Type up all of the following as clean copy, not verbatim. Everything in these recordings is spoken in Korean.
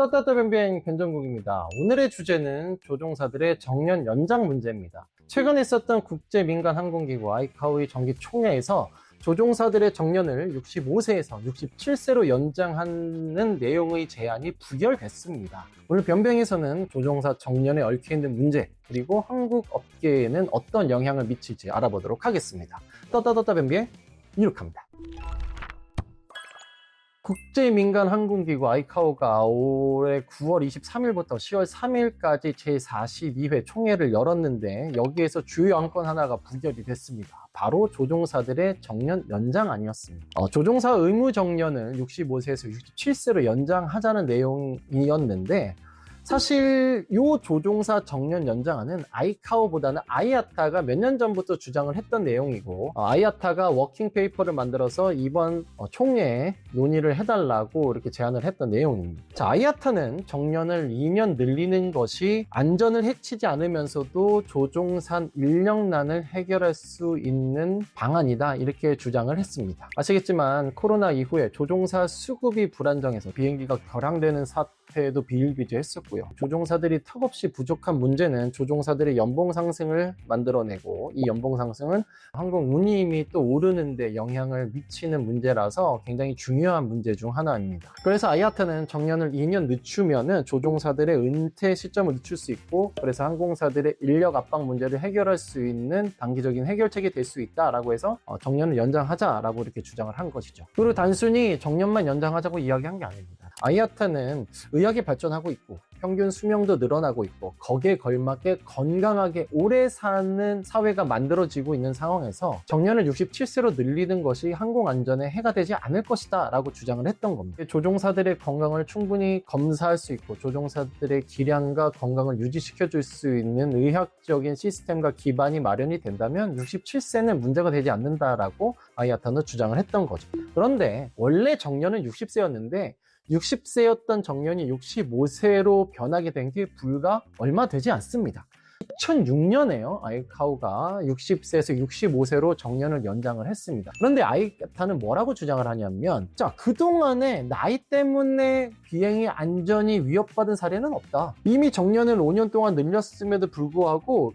따따따변변 변정국입니다. 오늘의 주제는 조종사들의 정년 연장 문제입니다. 최근에 있었던 국제민간항공기구 아이카오의 정기 총회에서 조종사들의 정년을 65세에서 67세로 연장하는 내용의 제안이 부결됐습니다. 오늘 변변에서는 조종사 정년에 얽혀있는 문제, 그리고 한국 업계에는 어떤 영향을 미칠지 알아보도록 하겠습니다. 따따따따변변 이륙합니다. 국제민간항공기구 아이카오가 올해 9월 23일부터 10월 3일까지 제42회 총회를 열었는데 여기에서 주요 안건 하나가 부결이 됐습니다. 바로 조종사들의 정년 연장 아니었습니다. 조종사 의무 정년을 65세에서 67세로 연장하자는 내용이었는데 사실 이 조종사 정년 연장안은 아이카오보다는 아이아타가 몇 년 전부터 주장을 했던 내용이고, 아이아타가 워킹 페이퍼를 만들어서 이번 총회에 논의를 해달라고 이렇게 제안을 했던 내용입니다. 자, 아이아타는 정년을 2년 늘리는 것이 안전을 해치지 않으면서도 조종사 인력난을 해결할 수 있는 방안이다, 이렇게 주장을 했습니다. 아시겠지만 코로나 이후에 조종사 수급이 불안정해서 비행기가 결항되는 사태에도 비일비재했었고요. 조종사들이 턱없이 부족한 문제는 조종사들의 연봉 상승을 만들어내고, 이 연봉 상승은 항공 운임이 또 오르는데 영향을 미치는 문제라서 굉장히 중요한 문제 중 하나입니다. 그래서 아이아타는 정년을 2년 늦추면은 조종사들의 은퇴 시점을 늦출 수 있고, 그래서 항공사들의 인력 압박 문제를 해결할 수 있는 단기적인 해결책이 될 수 있다라고 해서 정년을 연장하자라고 이렇게 주장을 한 것이죠. 그리고 단순히 정년만 연장하자고 이야기한 게 아닙니다. 아이아타는 의학이 발전하고 있고 평균 수명도 늘어나고 있고 거기에 걸맞게 건강하게 오래 사는 사회가 만들어지고 있는 상황에서 정년을 67세로 늘리는 것이 항공 안전에 해가 되지 않을 것이다 라고 주장을 했던 겁니다. 조종사들의 건강을 충분히 검사할 수 있고 조종사들의 기량과 건강을 유지시켜 줄 수 있는 의학적인 시스템과 기반이 마련이 된다면 67세는 문제가 되지 않는다라고 아이아타는 주장을 했던 거죠. 그런데 원래 정년은 60세였는데 60세였던 정년이 65세로 변하게 된 게 불과 얼마 되지 않습니다. 2006년에요. 아이카오가 60세에서 65세로 정년을 연장을 했습니다. 그런데 아이아타는 뭐라고 주장을 하냐면, 자, 그동안에 나이 때문에 비행의 안전이 위협받은 사례는 없다. 이미 정년을 5년 동안 늘렸음에도 불구하고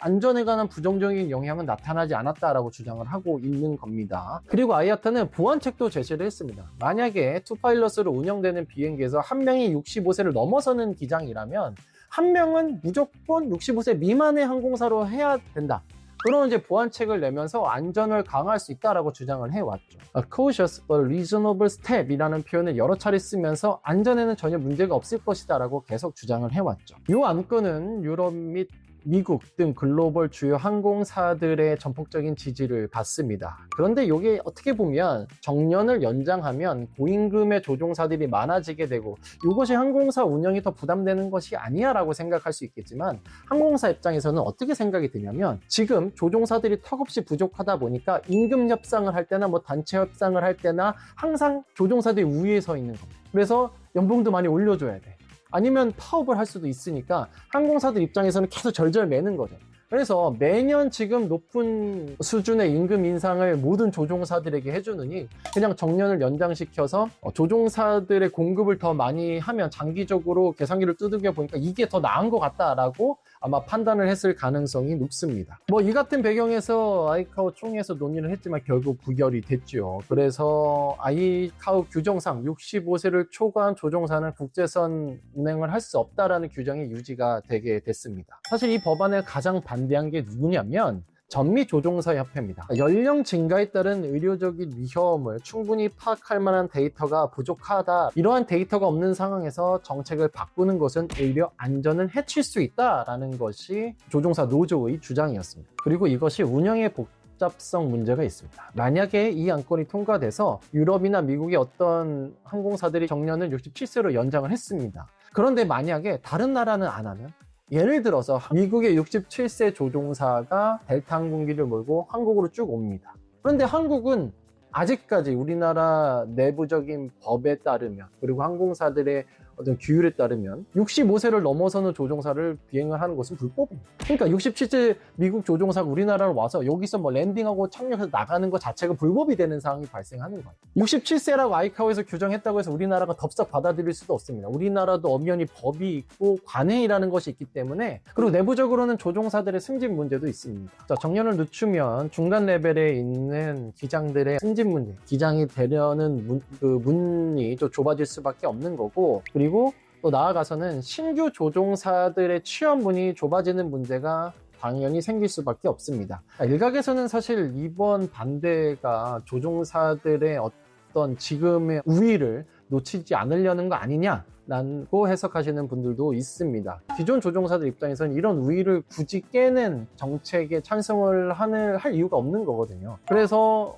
안전에 관한 부정적인 영향은 나타나지 않았다라고 주장을 하고 있는 겁니다. 그리고 아이아타는 보완책도 제시를 했습니다. 만약에 투파일럿으로 운영되는 비행기에서 한 명이 65세를 넘어서는 기장이라면 한 명은 무조건 65세 미만의 항공사로 해야 된다. 그런 이제 보완책을 내면서 안전을 강화할 수 있다라고 주장을 해왔죠. A cautious but reasonable step 이라는 표현을 여러 차례 쓰면서 안전에는 전혀 문제가 없을 것이다라고 계속 주장을 해왔죠. 이 안건은 유럽 및 미국 등 글로벌 주요 항공사들의 전폭적인 지지를 받습니다. 그런데 이게 어떻게 보면 정년을 연장하면 고임금의 조종사들이 많아지게 되고 이것이 항공사 운영이 더 부담되는 것이 아니야 라고 생각할 수 있겠지만, 항공사 입장에서는 어떻게 생각이 드냐면, 지금 조종사들이 턱없이 부족하다 보니까 임금 협상을 할 때나 단체 협상을 할 때나 항상 조종사들이 우위에 서 있는 겁니다. 그래서 연봉도 많이 올려줘야 돼. 아니면 파업을 할 수도 있으니까 항공사들 입장에서는 계속 절절 매는 거죠. 그래서 매년 지금 높은 수준의 임금 인상을 모든 조종사들에게 해주느니 그냥 정년을 연장시켜서 조종사들의 공급을 더 많이 하면 장기적으로 계산기를 두들겨 보니까 이게 더 나은 것 같다라고 아마 판단을 했을 가능성이 높습니다. 이 같은 배경에서 아이카오 총회에서 논의를 했지만 결국 부결이 됐죠. 그래서 아이카오 규정상 65세를 초과한 조종사는 국제선 운행을 할 수 없다라는 규정이 유지가 되게 됐습니다. 사실 이 법안을 가장 반대한 게 누구냐면 전미조종사협회입니다. 연령 증가에 따른 의료적인 위험을 충분히 파악할 만한 데이터가 부족하다. 이러한 데이터가 없는 상황에서 정책을 바꾸는 것은 오히려 안전을 해칠 수 있다라는 것이 조종사 노조의 주장이었습니다. 그리고 이것이 운영의 복잡성 문제가 있습니다. 만약에 이 안건이 통과돼서 유럽이나 미국의 어떤 항공사들이 정년을 67세로 연장을 했습니다. 그런데 만약에 다른 나라는 안 하면, 예를 들어서 미국의 67세 조종사가 델타 항공기를 몰고 한국으로 쭉 옵니다. 그런데 한국은 아직까지 우리나라 내부적인 법에 따르면, 그리고 항공사들의 어떤 규율에 따르면 65세를 넘어서는 조종사를 비행을 하는 것은 불법입니다. 그러니까 67세 미국 조종사가 우리나라로 와서 여기서 뭐 랜딩하고 착륙해서 나가는 것 자체가 불법이 되는 상황이 발생하는 거예요. 67세라고 아이카오에서 규정했다고 해서 우리나라가 덥석 받아들일 수도 없습니다. 우리나라도 엄연히 법이 있고 관행이라는 것이 있기 때문에, 그리고 내부적으로는 조종사들의 승진 문제도 있습니다. 자, 정년을 늦추면 중간 레벨에 있는 기장들의 승진 문제, 기장이 되려는 문이 좀 좁아질 수밖에 없는 거고, 그리고 또 나아가서는 신규 조종사들의 취업문이 좁아지는 문제가 당연히 생길 수밖에 없습니다. 일각에서는 사실 이번 반대가 조종사들의 어떤 지금의 우위를 놓치지 않으려는 거 아니냐라고 해석하시는 분들도 있습니다. 기존 조종사들 입장에서는 이런 우위를 굳이 깨는 정책에 찬성을 할 이유가 없는 거거든요. 그래서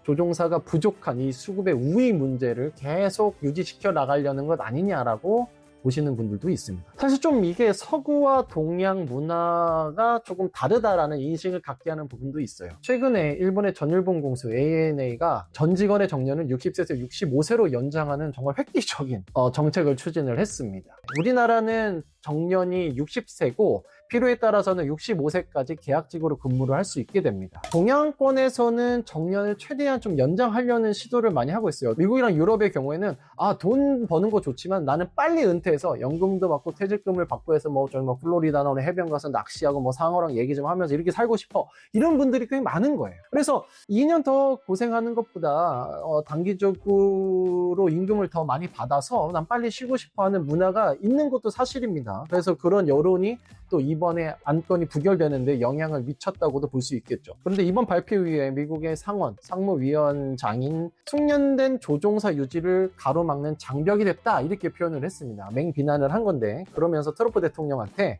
조종사가 부족한 이 수급의 우위 문제를 계속 유지시켜 나가려는 것 아니냐라고 보시는 분들도 있습니다. 사실 좀 이게 서구와 동양 문화가 조금 다르다라는 인식을 갖게 하는 부분도 있어요. 최근에 일본의 전일본 공수 ANA가 전 직원의 정년을 60세에서 65세로 연장하는 정말 획기적인 정책을 추진을 했습니다. 우리나라는 정년이 60세고 필요에 따라서는 65세까지 계약직으로 근무를 할 수 있게 됩니다. 동양권에서는 정년을 최대한 좀 연장하려는 시도를 많이 하고 있어요. 미국이랑 유럽의 경우에는 돈 버는 거 좋지만 나는 빨리 은퇴해서 연금도 받고 퇴직금을 받고 해서 저희 플로리다나 해변 가서 낚시하고 상어랑 얘기 좀 하면서 이렇게 살고 싶어, 이런 분들이 꽤 많은 거예요. 그래서 2년 더 고생하는 것보다 단기적으로 임금을 더 많이 받아서 난 빨리 쉬고 싶어 하는 문화가 있는 것도 사실입니다. 그래서 그런 여론이 또 이번에 안건이 부결되는데 영향을 미쳤다고도 볼 수 있겠죠. 그런데 이번 발표 이후에 미국의 상무위원장인 숙련된 조종사 유지를 가로막는 장벽이 됐다, 이렇게 표현을 했습니다. 맹비난을 한 건데, 그러면서 트럼프 대통령한테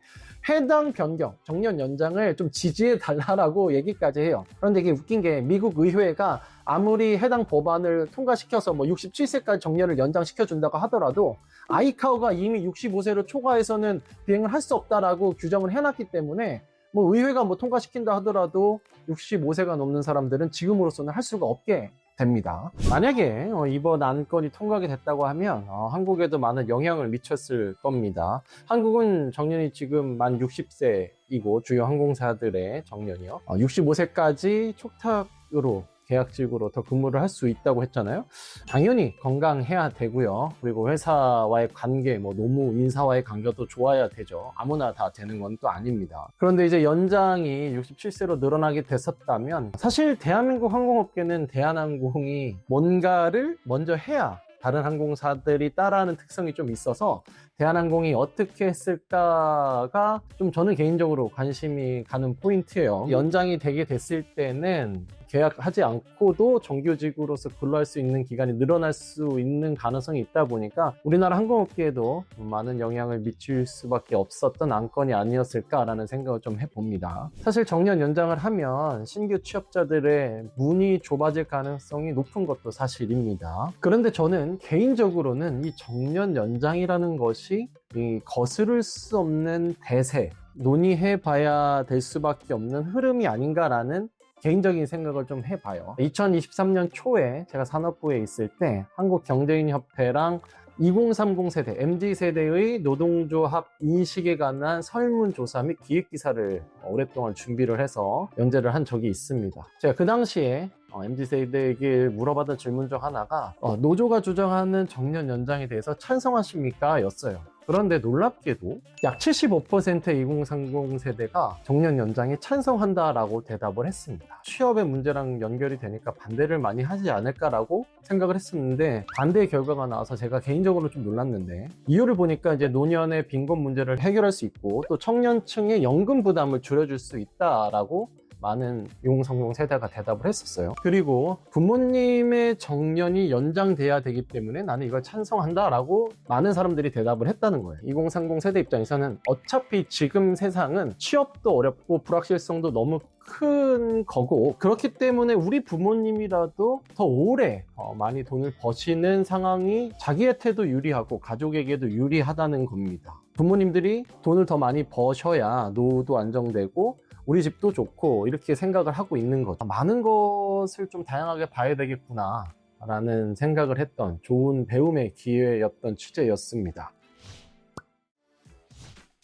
해당 변경, 정년 연장을 좀 지지해 달라고 얘기까지 해요. 그런데 이게 웃긴 게 미국 의회가 아무리 해당 법안을 통과시켜서 67세까지 정년을 연장시켜준다고 하더라도 아이카오가 이미 65세를 초과해서는 비행을 할 수 없다라고 규정을 해놨기 때문에 의회가 통과시킨다 하더라도 65세가 넘는 사람들은 지금으로서는 할 수가 없게 됩니다. 만약에 이번 안건이 통과가 됐다고 하면 한국에도 많은 영향을 미쳤을 겁니다. 한국은 정년이 지금 만 60세이고 주요 항공사들의 정년이요, 65세까지 촉탁으로 계약직으로 더 근무를 할 수 있다고 했잖아요. 당연히 건강해야 되고요. 그리고 회사와의 관계, 노무 인사와의 관계도 좋아야 되죠. 아무나 다 되는 건 또 아닙니다. 그런데 이제 연장이 67세로 늘어나게 됐었다면, 사실 대한민국 항공업계는 대한항공이 뭔가를 먼저 해야 다른 항공사들이 따라하는 특성이 좀 있어서 대한항공이 어떻게 했을까가 좀 저는 개인적으로 관심이 가는 포인트예요. 연장이 되게 됐을 때는 계약하지 않고도 정규직으로서 근로할 수 있는 기간이 늘어날 수 있는 가능성이 있다 보니까 우리나라 항공업계에도 많은 영향을 미칠 수밖에 없었던 안건이 아니었을까라는 생각을 좀 해봅니다. 사실 정년 연장을 하면 신규 취업자들의 문이 좁아질 가능성이 높은 것도 사실입니다. 그런데 저는 개인적으로는 이 정년 연장이라는 것이 이 거스를 수 없는 대세, 논의해 봐야 될 수밖에 없는 흐름이 아닌가라는 개인적인 생각을 좀 해봐요. 2023년 초에 제가 산업부에 있을 때 한국경제인협회랑 2030 세대, MZ세대의 노동조합 인식에 관한 설문조사 및 기획기사를 오랫동안 준비를 해서 연재를 한 적이 있습니다. 제가 그 당시에 MZ세대에게 물어봤던 질문 중 하나가 노조가 주장하는 정년 연장에 대해서 찬성하십니까? 였어요. 그런데 놀랍게도 약 75%의 2030 세대가 정년 연장에 찬성한다라고 대답을 했습니다. 취업의 문제랑 연결이 되니까 반대를 많이 하지 않을까라고 생각을 했었는데 반대의 결과가 나와서 제가 개인적으로 좀 놀랐는데, 이유를 보니까 이제 노년의 빈곤 문제를 해결할 수 있고 또 청년층의 연금 부담을 줄여줄 수 있다라고 많은 2030 세대가 대답을 했었어요. 그리고 부모님의 정년이 연장돼야 되기 때문에 나는 이걸 찬성한다라고 많은 사람들이 대답을 했다는 거예요. 2030 세대 입장에서는 어차피 지금 세상은 취업도 어렵고 불확실성도 너무 큰 거고, 그렇기 때문에 우리 부모님이라도 더 오래 많이 돈을 버시는 상황이 자기한테도 유리하고 가족에게도 유리하다는 겁니다. 부모님들이 돈을 더 많이 버셔야 노후도 안정되고 우리 집도 좋고 이렇게 생각을 하고 있는 거죠. 많은 것을 좀 다양하게 봐야 되겠구나 라는 생각을 했던 좋은 배움의 기회였던 취재였습니다.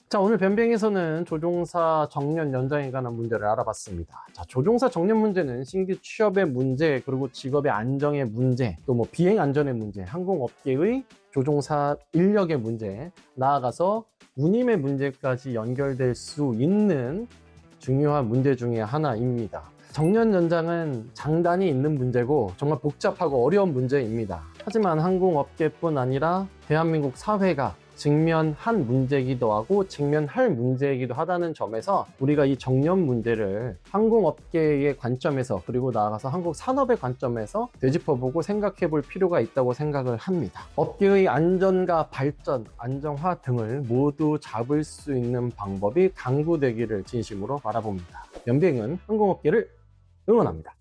자, 오늘 변뱅에서는 조종사 정년 연장에 관한 문제를 알아봤습니다. 자, 조종사 정년 문제는 신규 취업의 문제, 그리고 직업의 안정의 문제, 또 뭐 비행 안전의 문제, 항공업계의 조종사 인력의 문제, 나아가서 운임의 문제까지 연결될 수 있는 중요한 문제 중에 하나입니다. 정년 연장은 장단이 있는 문제고 정말 복잡하고 어려운 문제입니다. 하지만 항공업계뿐 아니라 대한민국 사회가 직면한 문제이기도 하고 직면할 문제이기도 하다는 점에서 우리가 이 정년 문제를 항공업계의 관점에서, 그리고 나아가서 한국 산업의 관점에서 되짚어보고 생각해 볼 필요가 있다고 생각을 합니다. 업계의 안전과 발전, 안정화 등을 모두 잡을 수 있는 방법이 강구되기를 진심으로 바라봅니다. 변뱅은 항공업계를 응원합니다.